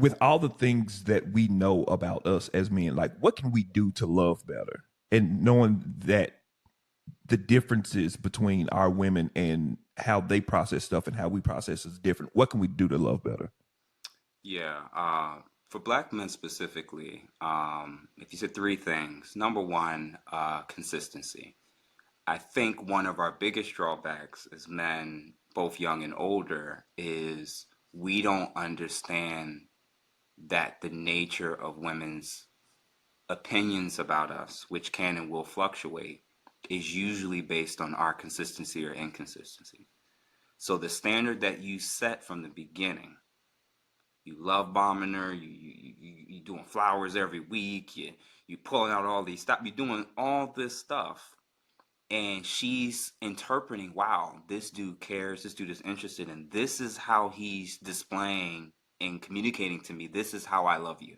with all the things that we know about us as men, like what can we do to love better? And knowing that the differences between our women and how they process stuff and how we process is different. What can we do to love better? Yeah, for black men specifically, if you said three things, number one, consistency. I think one of our biggest drawbacks as men, both young and older, is we don't understand that the nature of women's opinions about us, which can and will fluctuate, is usually based on our consistency or inconsistency. So the standard that you set from the beginning, you love bombing her, you doing flowers every week, you pulling out all these stuff, you're doing all this stuff, and she's interpreting, wow, this dude cares, this dude is interested, and this is how he's displaying and communicating to me. This is how I love you.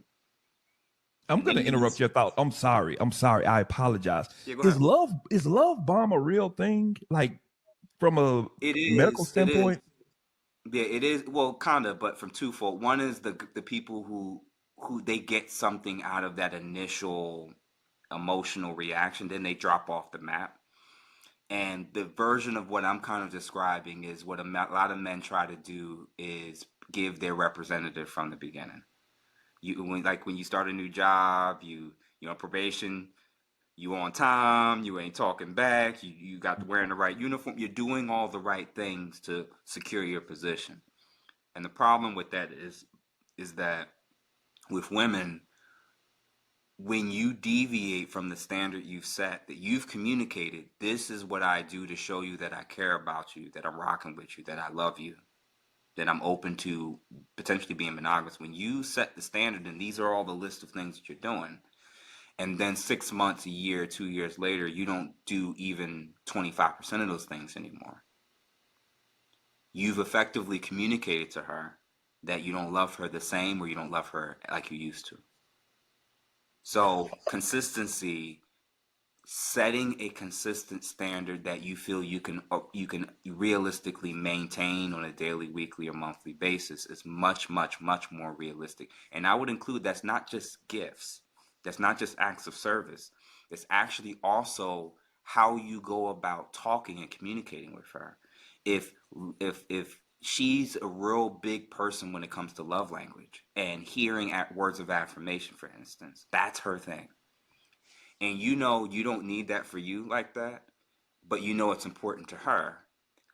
I'm And then gonna you interrupt lose. your thought. I'm sorry. I'm sorry. I apologize. Yeah, go ahead. Is love bomb a real thing? Like from a It medical is. It is. standpoint? Yeah, it is. Well, kind of, but from twofold. One is the people who they get something out of that initial emotional reaction, then they drop off the map. And the version of what I'm kind of describing is what a lot of men try to do is give their representative from the beginning. When you start a new job, you know probation, you on time, you ain't talking back, you got to wearing the right uniform, you're doing all the right things to secure your position. And the problem with that is that with women, when you deviate from the standard you've set, that you've communicated, this is what I do to show you that I care about you, that I'm rocking with you, that I love you, that I'm open to potentially being monogamous. When you set the standard and these are all the list of things that you're doing, and then 6 months, a year, 2 years later, you don't do even 25% of those things anymore, you've effectively communicated to her that you don't love her the same or you don't love her like you used to. So consistency, setting a consistent standard that you feel you can realistically maintain on a daily, weekly, or monthly basis is much, much, much more realistic. And I would include that's not just gifts, that's not just acts of service. It's actually also how you go about talking and communicating with her. If if she's a real big person when it comes to love language and hearing at words of affirmation, for instance, that's her thing, and you know you don't need that for you like that, but you know it's important to her.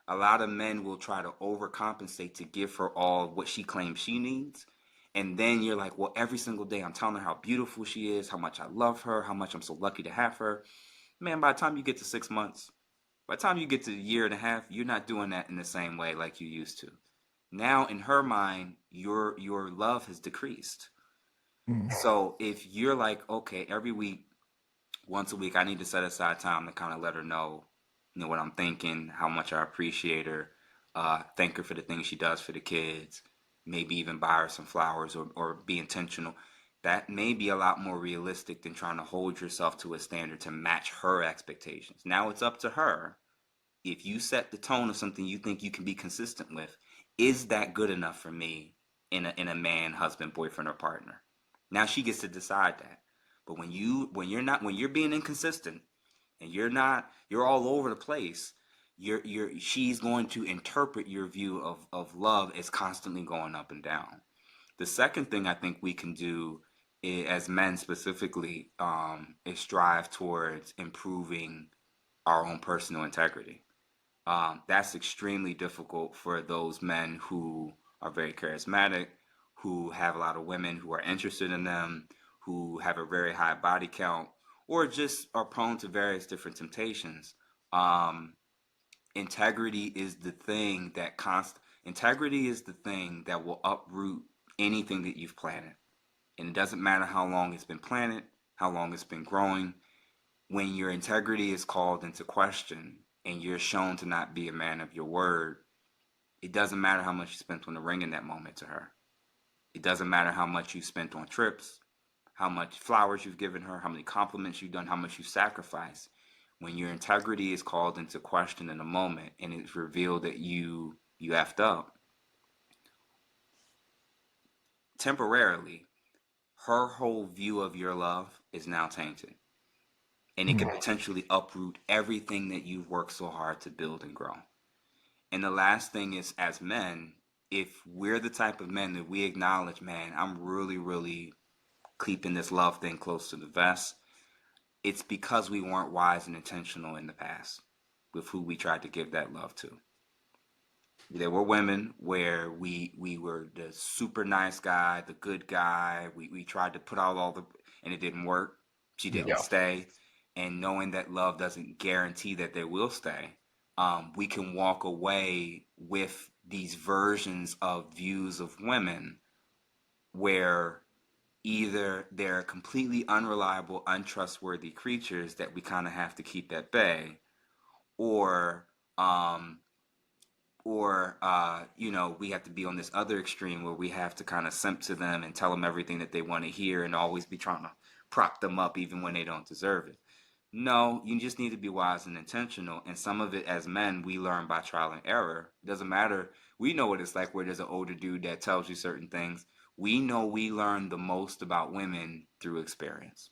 A lot of men will try to overcompensate to give her all what she claims she needs. And then you're like, well, every single day I'm telling her how beautiful she is, how much I love her, how much I'm so lucky to have her. Man, by the time you get to 6 months, by the time you get to a year and a half, you're not doing that in the same way like you used to. Now, in her mind, your love has decreased. Mm. So if you're like, okay, every week, once a week, I need to set aside time to kind of let her know, what I'm thinking, how much I appreciate her, thank her for the things she does for the kids, maybe even buy her some flowers or be intentional. That may be a lot more realistic than trying to hold yourself to a standard to match her expectations. Now it's up to her. If you set the tone of something you think you can be consistent with, is that good enough for me in a man, husband, boyfriend, or partner? Now she gets to decide that. But when you're being inconsistent and you're all over the place, she's going to interpret your view of love as constantly going up and down. The second thing I think we can do as men specifically is strive towards improving our own personal integrity. That's extremely difficult for those men who are very charismatic, who have a lot of women who are interested in them, who have a very high body count, or just are prone to various different temptations. Um, integrity is the thing that integrity is the thing that will uproot anything that you've planted. And it doesn't matter how long it's been planted, how long it's been growing. When your integrity is called into question and you're shown to not be a man of your word, it doesn't matter how much you spent on the ring in that moment to her. It doesn't matter how much you spent on trips, how much flowers you've given her, how many compliments you've done, how much you've sacrificed. When your integrity is called into question in a moment and it's revealed that you effed up, temporarily, her whole view of your love is now tainted. And it could Mm. potentially uproot everything that you've worked so hard to build and grow. And the last thing is, as men, if we're the type of men that we acknowledge, man, I'm really, really keeping this love thing close to the vest, it's because we weren't wise and intentional in the past with who we tried to give that love to. There were women where we were the super nice guy, the good guy. We tried to put out all the, and it didn't work. She Yeah. didn't stay. And knowing that love doesn't guarantee that they will stay, we can walk away with these versions of views of women where either they're completely unreliable, untrustworthy creatures that we kind of have to keep at bay, or um, we have to be on this other extreme where we have to kind of simp to them and tell them everything that they want to hear and always be trying to prop them up even when they don't deserve it. No, you just need to be wise and intentional. And some of it as men, we learn by trial and error. It doesn't matter. We know what it's like where there's an older dude that tells you certain things. We know we learn the most about women through experience.